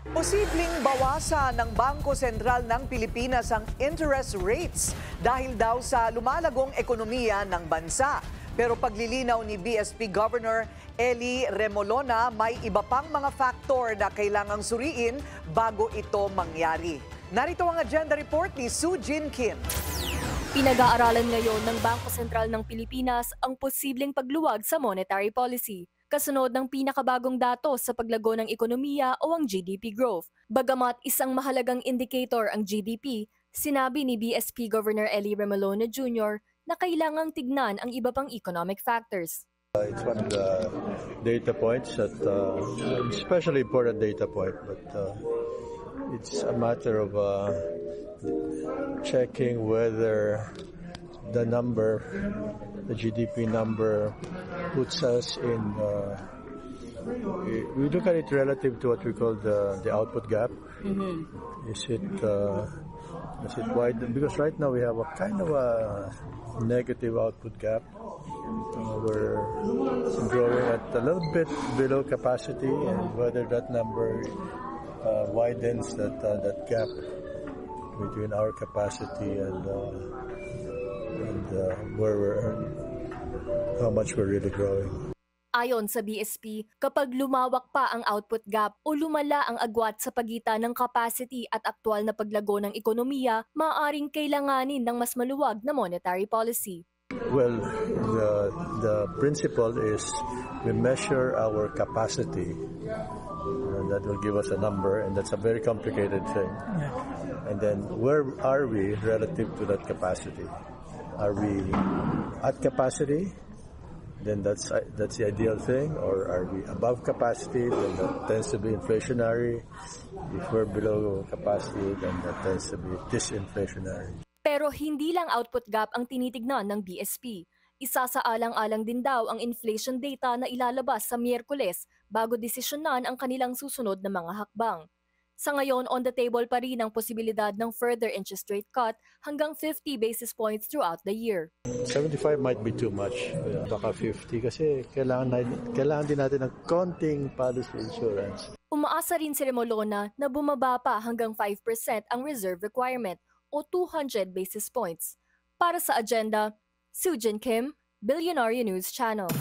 Posibleng bawasan ng Bangko Sentral ng Pilipinas ang interest rates dahil daw sa lumalagong ekonomiya ng bansa. Pero paglilinaw ni BSP Governor Ellie Remolona, may iba pang mga faktor na kailangang suriin bago ito mangyari. Narito ang agenda report ni Soo Jin Kim. Pinag-aaralan ngayon ng Bangko Sentral ng Pilipinas ang posibleng pagluwag sa monetary policy, kasunod ng pinakabagong datos sa paglago ng ekonomiya o ang GDP growth. Bagamat isang mahalagang indicator ang GDP, sinabi ni BSP Governor Ellie Remolona Jr. na kailangang tignan ang iba pang economic factors. It's one of the data points that, especially important data point, but it's a matter of checking whether the number, the GDP number, puts us in. We look at it relative to what we call the output gap. Mm-hmm. Is it wide? Because right now we have a kind of a negative output gap. We're growing at a little bit below capacity, and whether that number widens that gap between our capacity and where we're how much we're really growing. Ayon sa BSP, kapag lumawak pa ang output gap o lumala ang agwat sa pagitan ng capacity at aktwal na paglago ng ekonomiya, maaaring kailanganin ng mas maluwag na monetary policy. Well, the principle is we measure our capacity, and that will give us a number, and that's a very complicated thing. And then where are we relative to that capacity? Are we at capacity? Then that's the ideal thing, or are we above capacity? Then that tends to be inflationary. If we're below capacity, then that tends to be disinflationary. Pero hindi lang output gap ang tinitignan ng BSP. Isa sa alang-alang din daw ang inflation data na ilalabas sa Miyerkules bago desisyonan ang kanilang susunod na mga hakbang. Sa ngayon, on the table pa rin ang posibilidad ng further interest rate cut hanggang 50 basis points throughout the year. 75 might be too much. Baka 50 kasi kailangan din natin ng konting policy insurance. Umaasa rin si Remolona na bumaba pa hanggang 5% ang reserve requirement o 200 basis points. Para sa agenda, Soo Jin Kim, Billionaire News Channel.